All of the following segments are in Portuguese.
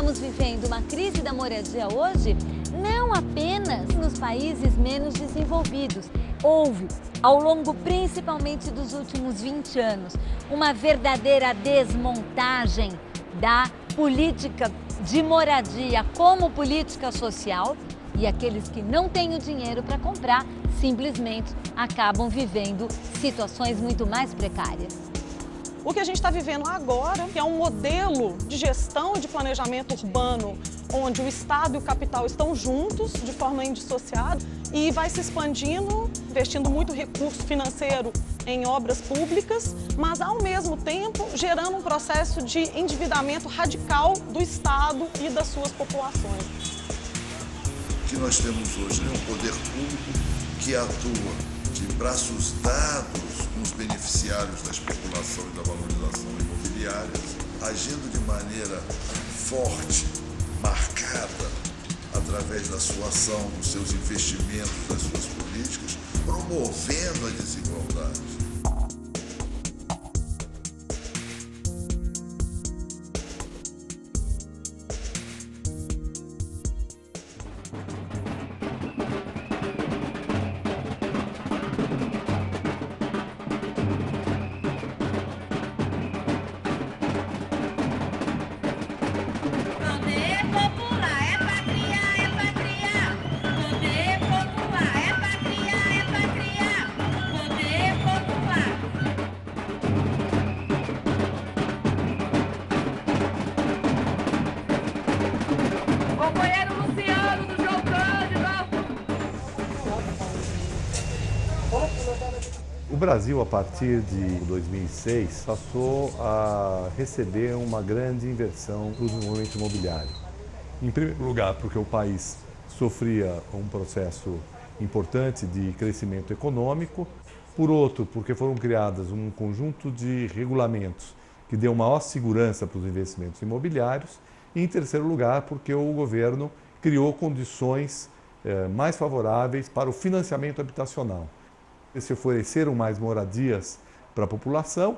estamos vivendo uma crise da moradia hoje, não apenas nos países menos desenvolvidos. Houve, ao longo principalmente dos últimos 20 anos, uma verdadeira desmontagem da política de moradia como política social, e aqueles que não têm o dinheiro para comprar simplesmente acabam vivendo situações muito mais precárias. O que a gente está vivendo agora, que é um modelo de gestão e de planejamento urbano, onde o Estado e o capital estão juntos, de forma indissociada, e vai se expandindo, investindo muito recurso financeiro em obras públicas, mas, ao mesmo tempo, gerando um processo de endividamento radical do Estado e das suas populações. O que nós temos hoje é um poder público que atua de braços dados com os beneficiários da especulação e da valorização imobiliárias, agindo de maneira forte, marcada, através da sua ação, dos seus investimentos, das suas políticas, promovendo a desigualdade. O Brasil, a partir de 2006, passou a receber uma grande inversão do desenvolvimento imobiliário. Em primeiro lugar, porque o país sofria um processo importante de crescimento econômico. Por outro, porque foram criados um conjunto de regulamentos que deu maior segurança para os investimentos imobiliários. E, em terceiro lugar, porque o governo criou condições mais favoráveis para o financiamento habitacional. Se ofereceram mais moradias para a população,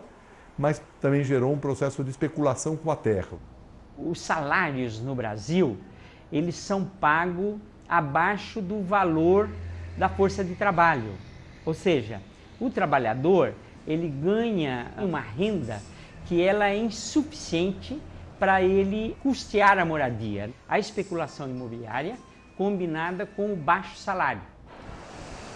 mas também gerou um processo de especulação com a terra. Os salários no Brasil, eles são pagos abaixo do valor da força de trabalho. Ou seja, o trabalhador, ele ganha uma renda que ela é insuficiente para ele custear a moradia. A especulação imobiliária combinada com o baixo salário.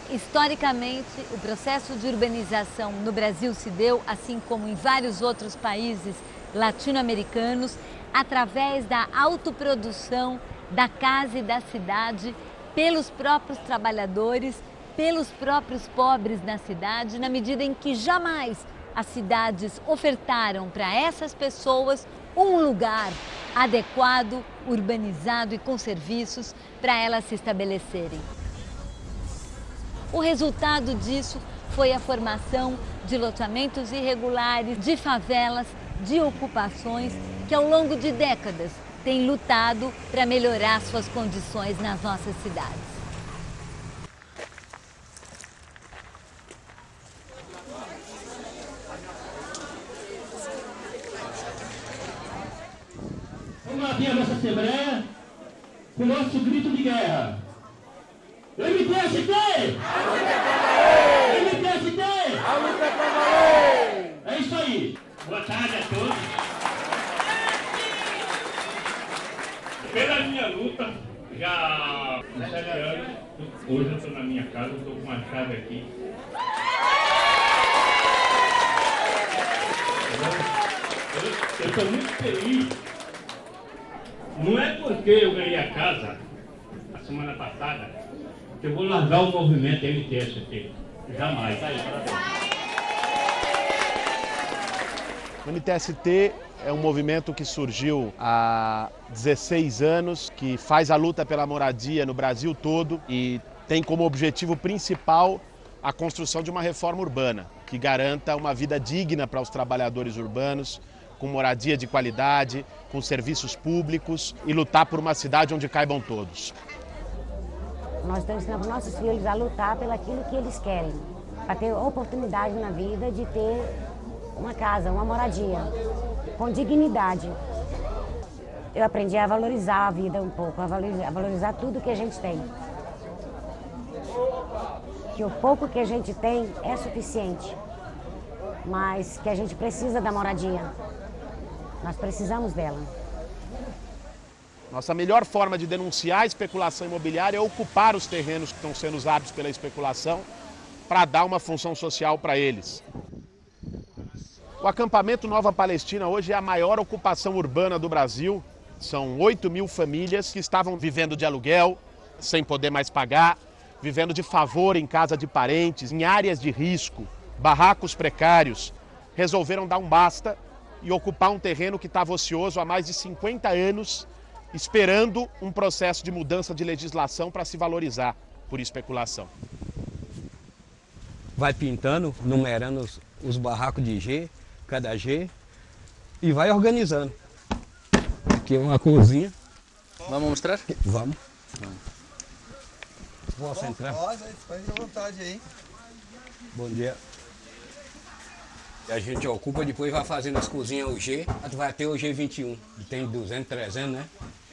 Historicamente, o processo de urbanização no Brasil se deu, assim como em vários outros países latino-americanos, através da autoprodução da casa e da cidade pelos próprios trabalhadores, pelos próprios pobres na cidade, na medida em que jamais as cidades ofertaram para essas pessoas um lugar adequado, urbanizado e com serviços para elas se estabelecerem. O resultado disso foi a formação de loteamentos irregulares, de favelas, de ocupações que ao longo de décadas têm lutado para melhorar suas condições nas nossas cidades. Vamos abrir a nossa Assembleia com o nosso grito de guerra. MTST! A luta é pra valer! MTST! A luta é pra valer! É isso aí! Boa tarde a todos! Pela minha luta, já há 7 anos, hoje eu estou na minha casa, estou com uma chave aqui. Eu estou muito feliz. Não é porque eu ganhei a casa a semana passada que eu vou largar o movimento MTST. Jamais. Tá aí, parabéns. O MTST é um movimento que surgiu há 16 anos, que faz a luta pela moradia no Brasil todo e tem como objetivo principal a construção de uma reforma urbana que garanta uma vida digna para os trabalhadores urbanos, com moradia de qualidade, com serviços públicos e lutar por uma cidade onde caibam todos. Nós estamos ensinando para nossos filhos a lutar pelo aquilo que eles querem, para ter oportunidade na vida de ter uma casa, uma moradia, com dignidade. eu aprendi a valorizar a vida um pouco, a valorizar tudo que a gente tem. Que o pouco que a gente tem é suficiente, mas que a gente precisa da moradia. Nós precisamos dela. Nossa melhor forma de denunciar a especulação imobiliária é ocupar os terrenos que estão sendo usados pela especulação para dar uma função social para eles. O acampamento Nova Palestina hoje é a maior ocupação urbana do Brasil. São 8.000 famílias que estavam vivendo de aluguel, sem poder mais pagar, vivendo de favor em casa de parentes, em áreas de risco, barracos precários. Resolveram dar um basta e ocupar um terreno que estava ocioso há mais de 50 anos, esperando um processo de mudança de legislação para se valorizar por especulação. Vai pintando, numerando os barracos de G, cada G, e vai organizando. Aqui é uma cozinha. Vamos mostrar? Vamos. Posso entrar? Pode, fique à vontade aí. Bom dia. E a gente ocupa, depois vai fazendo as cozinhas o G, vai ter o G21, tem 200, 300, né?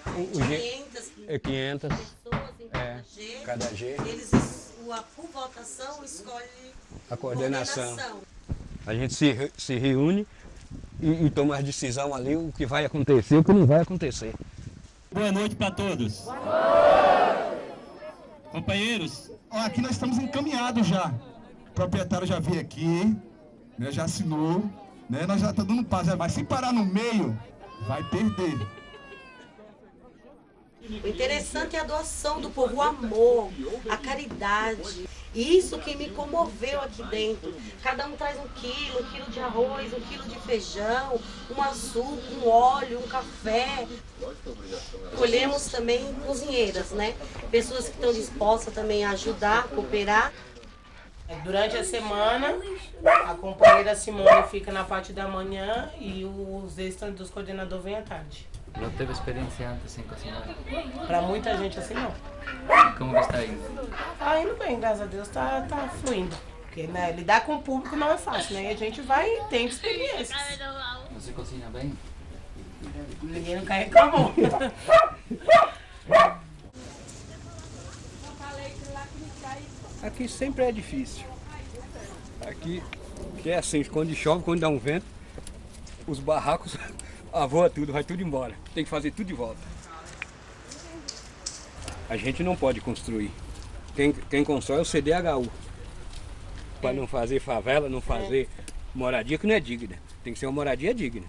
O G 500 é 500 pessoas em cada G. Cada G. Eles, por votação, escolhe A coordenação. A gente se reúne e toma a decisão ali, o que vai acontecer e o que não vai acontecer. Boa noite para todos. Companheiros, aqui nós estamos encaminhados já. O proprietário já veio aqui, né, já assinou, né, nós já estamos dando passo, mas se parar no meio, vai perder. O interessante é a doação do povo, o amor, a caridade. Isso que me comoveu aqui dentro. Cada um traz 1 quilo de arroz, 1 quilo de feijão, um açúcar, um óleo, um café. Colhemos também cozinheiras, né? Pessoas que estão dispostas também a ajudar, a cooperar. Durante a semana, a companheira Simone fica na parte da manhã e os extras dos coordenadores vêm à tarde. Já teve experiência antes assim com a senhora? Pra muita gente assim não. Como está indo? Tá indo bem, graças a Deus, tá fluindo. Porque né, lidar com o público não é fácil, né? E a gente vai e tem experiências. Você cozinha bem? Ninguém nunca reclamou. Aqui sempre é difícil. Aqui é assim, quando chove, quando dá um vento, os barracos avoa tudo, vai tudo embora. Tem que fazer tudo de volta. A gente não pode construir. Quem constrói é o CDHU. Para não fazer favela, não fazer moradia que não é digna. Tem que ser uma moradia digna.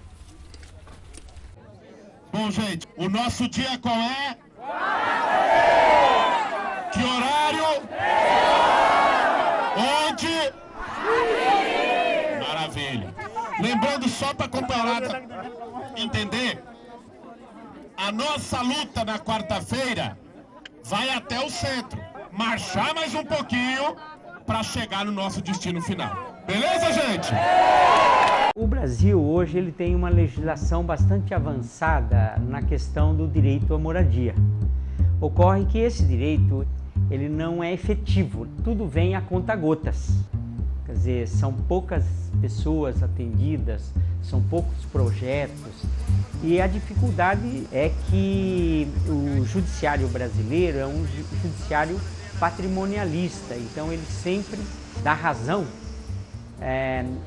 Bom, gente, o nosso dia qual é? Que horário? Onde? Maravilha. Lembrando só para a companheirada entender, a nossa luta na quarta-feira vai até o centro. Marchar mais um pouquinho para chegar no nosso destino final. Beleza, gente? O Brasil hoje ele tem uma legislação bastante avançada na questão do direito à moradia. Ocorre que esse direito ele não é efetivo, tudo vem a conta-gotas. Quer dizer, são poucas pessoas atendidas, são poucos projetos e a dificuldade é que o judiciário brasileiro é um judiciário patrimonialista, então ele sempre dá razão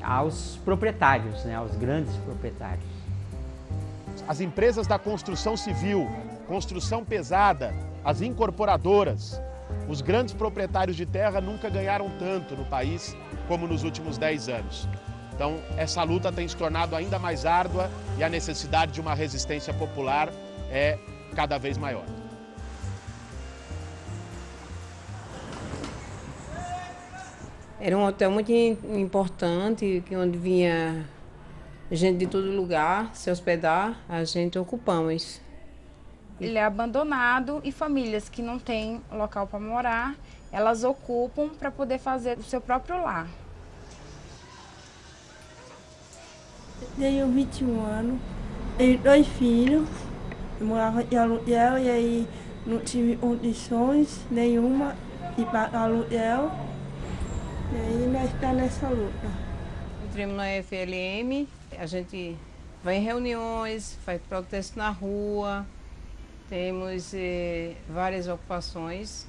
aos proprietários, né, aos grandes proprietários. As empresas da construção civil, construção pesada, as incorporadoras, os grandes proprietários de terra nunca ganharam tanto no país como nos últimos 10 anos. Então, essa luta tem se tornado ainda mais árdua e a necessidade de uma resistência popular é cada vez maior. Era um hotel muito importante, onde vinha gente de todo lugar se hospedar, a gente ocupamos. Ele é abandonado e famílias que não têm local para morar, elas ocupam para poder fazer o seu próprio lar. Tenho 21 anos, tenho 2 filhos, eu morava de aluguel e aí não tive condições nenhuma de pagar aluguel. E aí nós estamos nessa luta. Entramos na FLM, a gente vai em reuniões, faz protesto na rua, temos várias ocupações.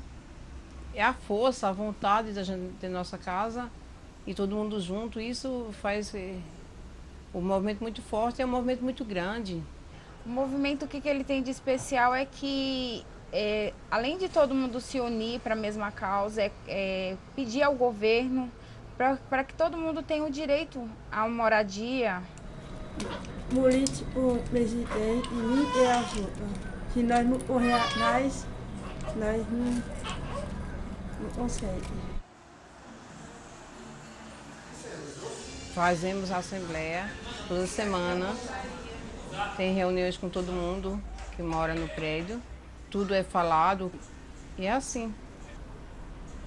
É a força, a vontade da gente ter nossa casa e todo mundo junto, isso faz o movimento muito forte, é um movimento muito grande. O movimento, o que ele tem de especial é que, além de todo mundo se unir para a mesma causa, pedir ao governo para que todo mundo tenha o direito a uma moradia. Político, presidente, ninguém ajuda. Se nós não correr atrás, nós não conseguimos. Fazemos assembleia toda semana, tem reuniões com todo mundo que mora no prédio, tudo é falado e é assim.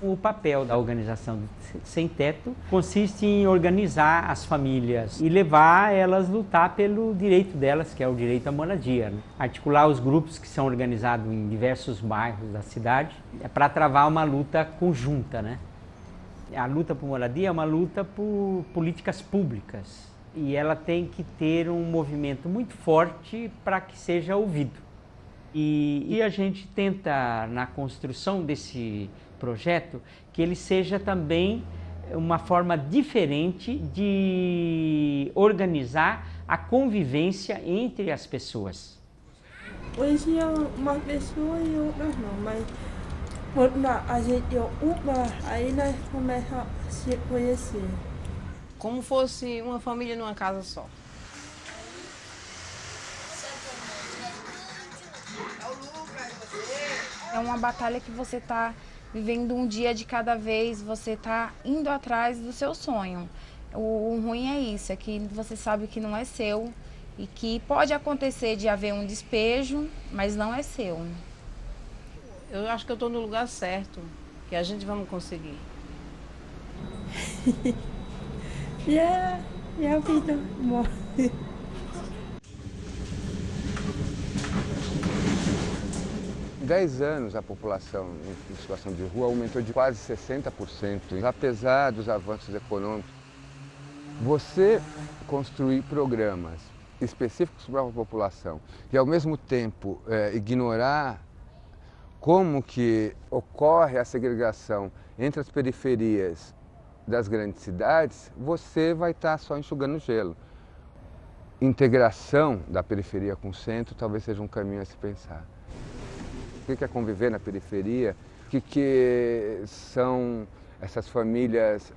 O papel da organização Sem Teto consiste em organizar as famílias e levar elas a lutar pelo direito delas, que é o direito à moradia, né? Articular os grupos que são organizados em diversos bairros da cidade para travar uma luta conjunta, né? A luta por moradia é uma luta por políticas públicas e ela tem que ter um movimento muito forte para que seja ouvido. E a gente tenta, na construção desse projeto, que ele seja também uma forma diferente de organizar a convivência entre as pessoas. Hoje é uma pessoa e outras não, mas quando a gente aí nós começamos a se conhecer. Como fosse uma família numa casa só. É uma batalha que você está vivendo um dia de cada vez, você está indo atrás do seu sonho. O ruim é isso, é que você sabe que não é seu e que pode acontecer de haver um despejo, mas não é seu. Eu acho que eu estou no lugar certo, que a gente vamos conseguir. E a vida morre. Em 10 anos, a população em situação de rua aumentou de quase 60%. Apesar dos avanços econômicos, você construir programas específicos para a população e, ao mesmo tempo, ignorar como que ocorre a segregação entre as periferias das grandes cidades, você vai estar só enxugando gelo. Integração da periferia com o centro talvez seja um caminho a se pensar. O que é conviver na periferia? O que são essas famílias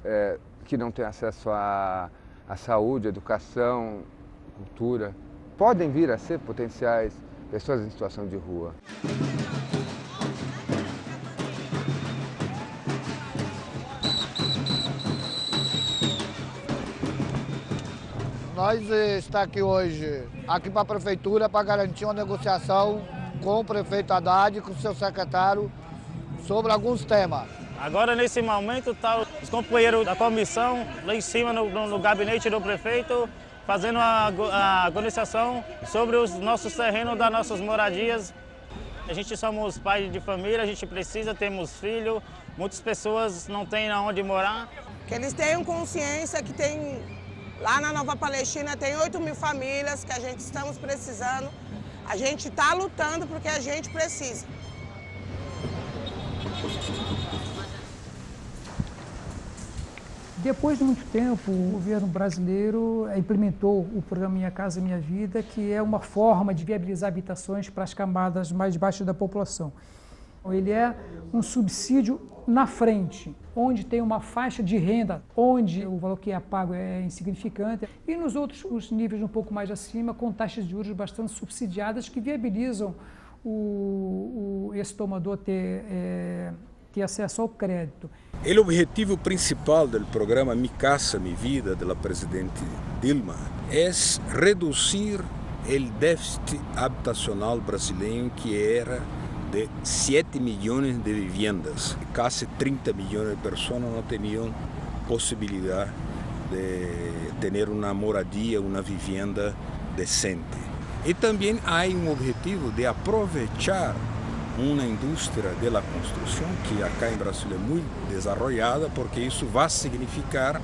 que não têm acesso à saúde, à educação, cultura? Podem vir a ser potenciais pessoas em situação de rua. Nós estamos aqui hoje, aqui para a Prefeitura, para garantir uma negociação com o prefeito Haddad e com o seu secretário sobre alguns temas. Agora, nesse momento, estão os companheiros da comissão lá em cima no gabinete do prefeito, fazendo a negociação sobre os nossos terrenos das nossas moradias. A gente somos pais de família, a gente precisa, temos filhos, muitas pessoas não têm onde morar. Que eles tenham consciência que tem, lá na Nova Palestina, tem 8.000 famílias que a gente estamos precisando. A gente está lutando porque a gente precisa. Depois de muito tempo, o governo brasileiro implementou o programa Minha Casa Minha Vida, que é uma forma de viabilizar habitações para as camadas mais baixas da população. Ele é um subsídio na frente, onde tem uma faixa de renda, onde o valor que é pago é insignificante, e nos outros os níveis um pouco mais acima, com taxas de juros bastante subsidiadas, que viabilizam esse tomador ter acesso ao crédito. O objetivo principal do programa Mi Casa Mi Vida da presidente Dilma é reduzir o déficit habitacional brasileiro, que era de 7 milhões de viviendas. Quase 30 milhões de pessoas não tinham possibilidade de ter uma moradia, uma vivenda decente. E também há um objetivo de aproveitar uma indústria da construção que acá em Brasil é muito desenvolvida, porque isso vai significar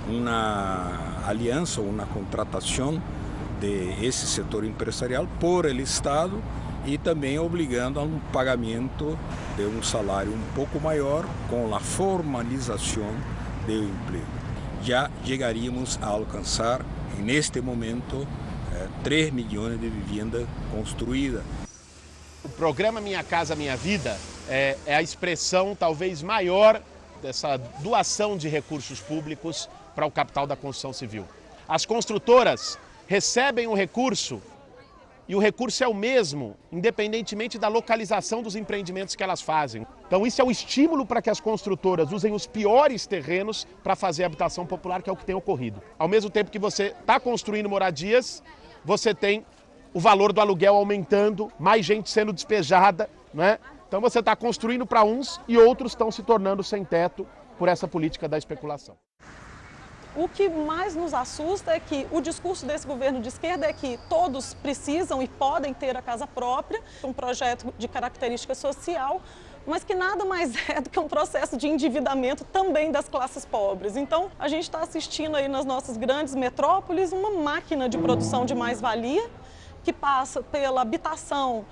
uma aliança, uma contratação desse setor empresarial por el Estado e também obrigando a um pagamento de um salário um pouco maior com a formalização do emprego. Já chegaríamos a alcançar, neste momento, 3 milhões de viviendas construídas. O programa Minha Casa Minha Vida é a expressão talvez maior dessa doação de recursos públicos para o capital da construção civil. As construtoras recebem o recurso e o recurso é o mesmo, independentemente da localização dos empreendimentos que elas fazem. Então isso é um estímulo para que as construtoras usem os piores terrenos para fazer habitação popular, que é o que tem ocorrido. Ao mesmo tempo que você está construindo moradias, você tem o valor do aluguel aumentando, mais gente sendo despejada, né? Então você está construindo para uns e outros estão se tornando sem teto por essa política da especulação. O que mais nos assusta é que o discurso desse governo de esquerda é que todos precisam e podem ter a casa própria, um projeto de característica social, mas que nada mais é do que um processo de endividamento também das classes pobres. Então, a gente está assistindo aí nas nossas grandes metrópoles uma máquina de produção de mais-valia que passa pela habitação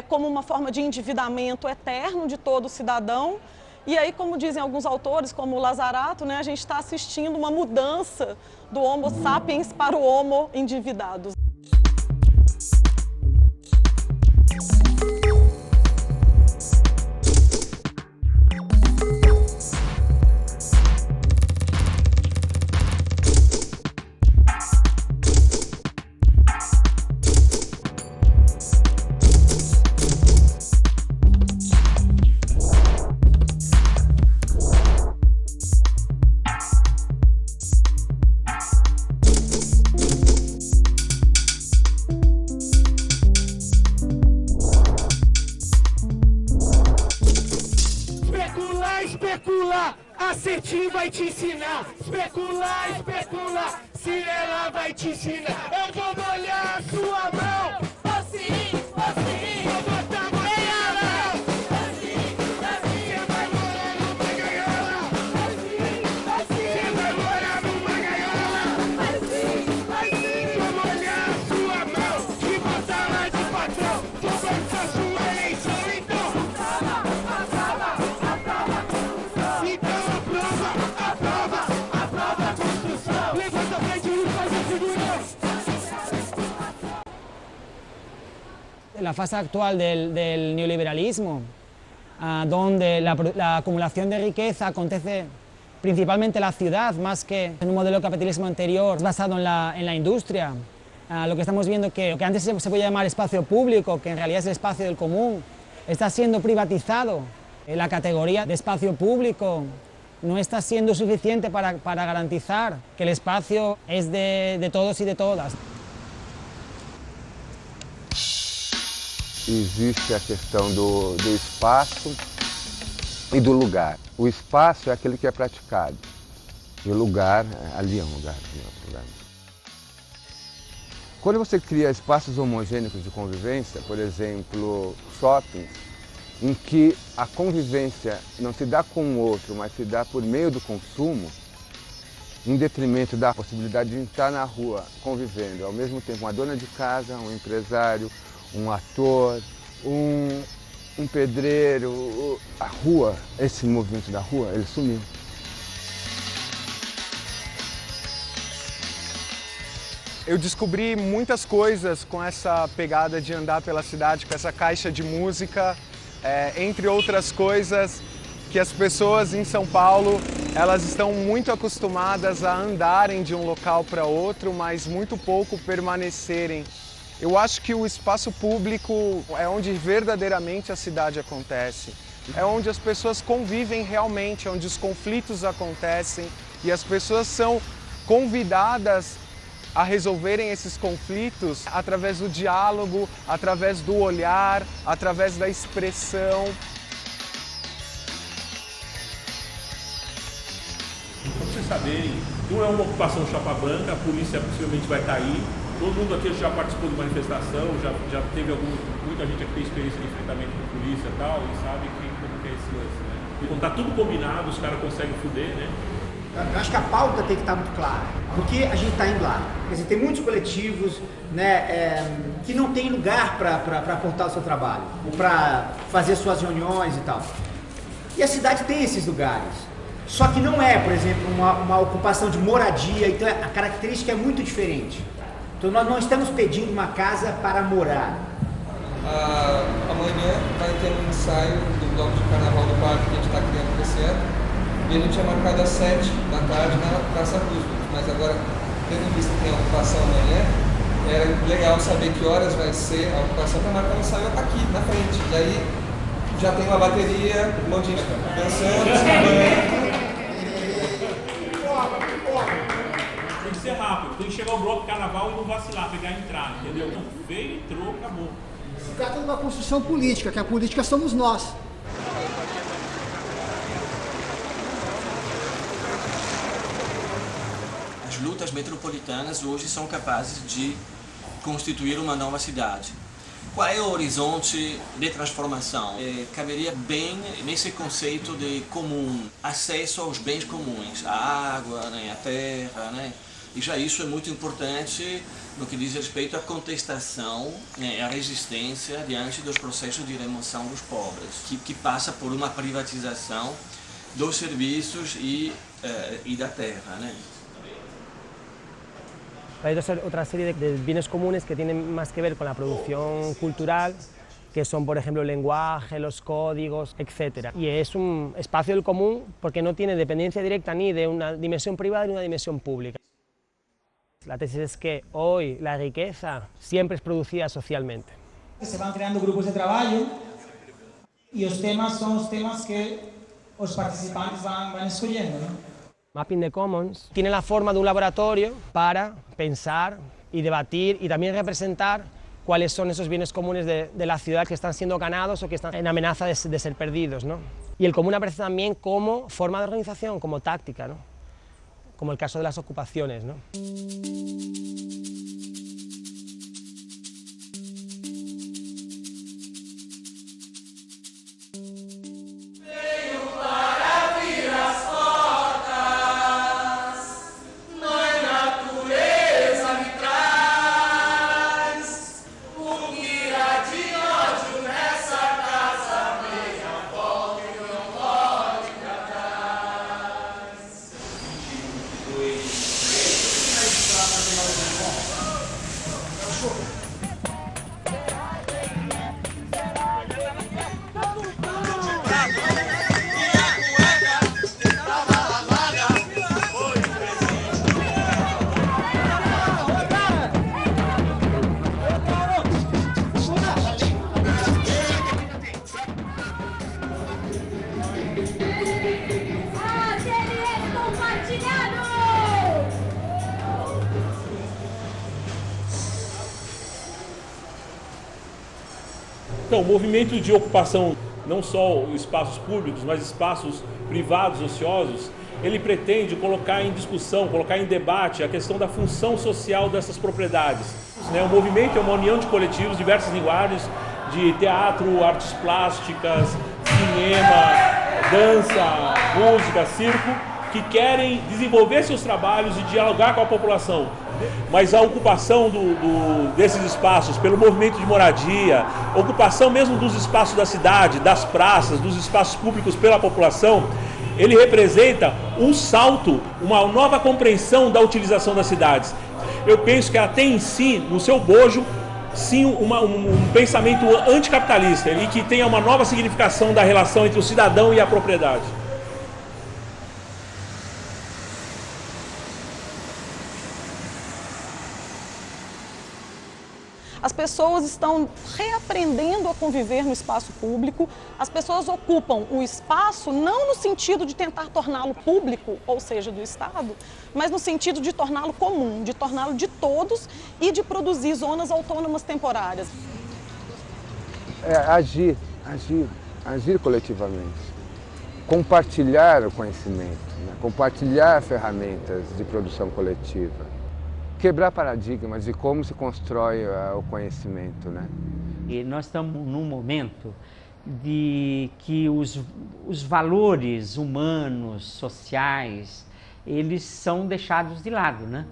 como uma forma de endividamento eterno de todo cidadão. E aí, como dizem alguns autores, como o Lazarato, né, a gente está assistindo uma mudança do Homo sapiens para o Homo endividados. A Cetim vai te ensinar. Especular, especular, se ela vai te ensinar. Eu vou molhar a sua mão. Ô sim, vou botar você na mão. Você vai morar numa gaiola. Você vai morar numa gaiola. Vou molhar a sua mão. Te botar lá de patrão. Vou bancar sua eleição, então. La fase actual del neoliberalismo, donde la acumulación de riqueza acontece principalmente en la ciudad, más que en un modelo de capitalismo anterior basado en la industria. Lo que estamos viendo que lo que antes se podía llamar espacio público, que en realidad es el espacio del común, está siendo privatizado. La categoría de espacio público no está siendo suficiente para garantizar que el espacio es de todos y de todas. Existe a questão do espaço e do lugar. O espaço é aquele que é praticado. E o lugar, ali é um lugar. Quando você cria espaços homogêneos de convivência, por exemplo, shoppings, em que a convivência não se dá com o outro, mas se dá por meio do consumo, em detrimento da possibilidade de estar na rua convivendo, ao mesmo tempo uma dona de casa, um empresário, um ator, um pedreiro, a rua, esse movimento da rua, ele sumiu. Eu descobri muitas coisas com essa pegada de andar pela cidade, com essa caixa de música, entre outras coisas, que as pessoas em São Paulo, elas estão muito acostumadas a andarem de um local para outro, mas muito pouco permanecerem. Eu acho que o espaço público é onde verdadeiramente a cidade acontece. É onde as pessoas convivem realmente, onde os conflitos acontecem e as pessoas são convidadas a resolverem esses conflitos através do diálogo, através do olhar, através da expressão. Para vocês saberem, não é uma ocupação chapa-branca, a polícia possivelmente vai estar aí. Todo mundo aqui já participou de manifestação, já teve muita gente aqui tem experiência de enfrentamento com polícia e tal, e sabe como que é esse lance, né? E quando tá tudo combinado, os caras conseguem fuder, né? Eu acho que a pauta tem que estar muito clara, porque a gente está indo lá. Quer dizer, tem muitos coletivos, né, que não tem lugar para aportar o seu trabalho, ou para fazer suas reuniões e tal. E a cidade tem esses lugares. Só que não é, por exemplo, uma ocupação de moradia, então a característica é muito diferente. Então nós não estamos pedindo uma casa para morar. Amanhã vai ter um ensaio do bloco de carnaval do parque que a gente está criando esse ano. E a gente tinha marcado às 7 da tarde na Praça Roosevelt. Mas agora, tendo em vista que tem a ocupação amanhã, era legal saber que horas vai ser a ocupação para marcar um ensaio aqui na frente. E aí já tem uma bateria, um monte de gente dançando, Tem que ser rápido, tem que chegar ao bloco de carnaval e não vacilar, pegar e entrar, entendeu? Então veio, entrou, acabou. Se trata de uma construção política, que a política somos nós. As lutas metropolitanas hoje são capazes de constituir uma nova cidade. Qual é o horizonte de transformação? Caberia bem nesse conceito de comum, acesso aos bens comuns, a água, né, a terra, né? E já isso é muito importante no que diz respeito à contestação, né, à resistência diante dos processos de remoção dos pobres, que passa por uma privatização dos serviços e da terra, né? Hay otra serie de bienes comunes que tienen más que ver con la producción cultural, que son, por ejemplo, el lenguaje, los códigos, etc. Y es un espacio del común porque no tiene dependencia directa ni de una dimensión privada ni de una dimensión pública. La tesis es que hoy la riqueza siempre es producida socialmente. Se van creando grupos de trabalho y los temas son los temas que los participantes van escogiendo, ¿no? Mapping the Commons tiene la forma de un laboratorio para pensar y debatir y también representar cuáles son esos bienes comunes de la ciudad que están siendo ganados o que están en amenaza de ser perdidos, ¿no? Y el común aparece también como forma de organización, como táctica, ¿no? Como el caso de las ocupaciones, ¿no? Então, o movimento de ocupação, não só espaços públicos, mas espaços privados, ociosos, ele pretende colocar em discussão, colocar em debate a questão da função social dessas propriedades. O movimento é uma união de coletivos de diversas linguagens, de teatro, artes plásticas, cinema, dança, música, circo, que querem desenvolver seus trabalhos e dialogar com a população. Mas a ocupação desses espaços pelo movimento de moradia, ocupação mesmo dos espaços da cidade, das praças, dos espaços públicos pela população, ele representa um salto, uma nova compreensão da utilização das cidades. Eu penso que ela tem em si, no seu bojo, sim, um pensamento anticapitalista e que tenha uma nova significação da relação entre o cidadão e a propriedade. As pessoas estão reaprendendo a conviver no espaço público, as pessoas ocupam o espaço não no sentido de tentar torná-lo público, ou seja, do Estado, mas no sentido de torná-lo comum, de torná-lo de todos e de produzir zonas autônomas temporárias. Agir coletivamente, compartilhar o conhecimento, né? Compartilhar ferramentas de produção coletiva. Quebrar paradigmas de como se constrói o conhecimento, né? E nós estamos num momento de que os valores humanos, sociais, eles são deixados de lado, né?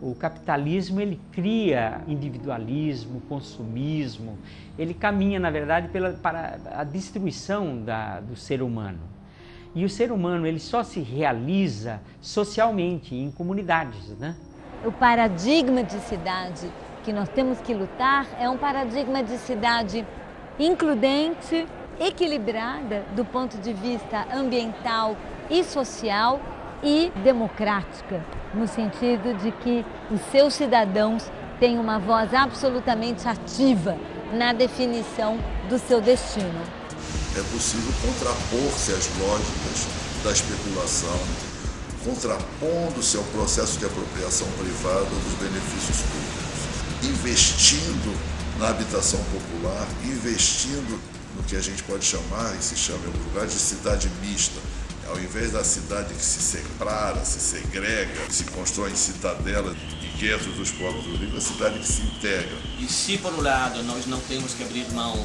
O capitalismo, ele cria individualismo, consumismo, ele caminha, na verdade, para a destruição do ser humano. E o ser humano, ele só se realiza socialmente, em comunidades, né? O paradigma de cidade que nós temos que lutar é um paradigma de cidade includente, equilibrada do ponto de vista ambiental e social e democrática, no sentido de que os seus cidadãos têm uma voz absolutamente ativa na definição do seu destino. É possível contrapor-se às lógicas da especulação, contrapondo-se ao processo de apropriação privada dos benefícios públicos, investindo na habitação popular, investindo no que a gente pode chamar, e se chama em algum lugar, de cidade mista. Ao invés da cidade que se separa, se segrega, se constrói citadelas e guetos dos povos do Rio, a cidade que se integra. E se, por um lado, nós não temos que abrir mão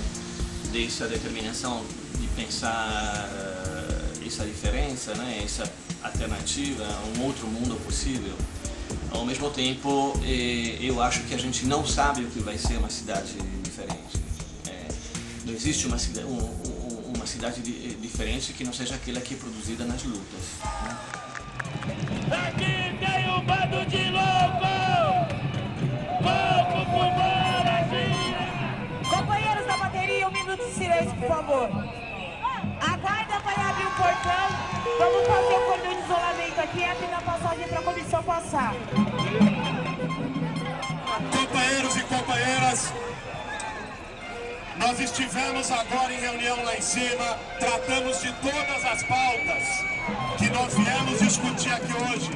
dessa determinação de pensar essa diferença, né, essa alternativa, um outro mundo possível, ao mesmo tempo, eu acho que a gente não sabe o que vai ser uma cidade diferente. Não existe uma cidade diferente que não seja aquela que é produzida nas lutas. Aqui tem um bando de louco! Louco por Brasília! Companheiros da bateria, 1 minuto de silêncio, por favor. Aguarda para abrir o portão. Vamos fazer o cordão de isolamento aqui, abrindo a passagem para a comissão passar. Companheiros e companheiras, nós estivemos agora em reunião lá em cima, tratamos de todas as pautas que nós viemos discutir aqui hoje.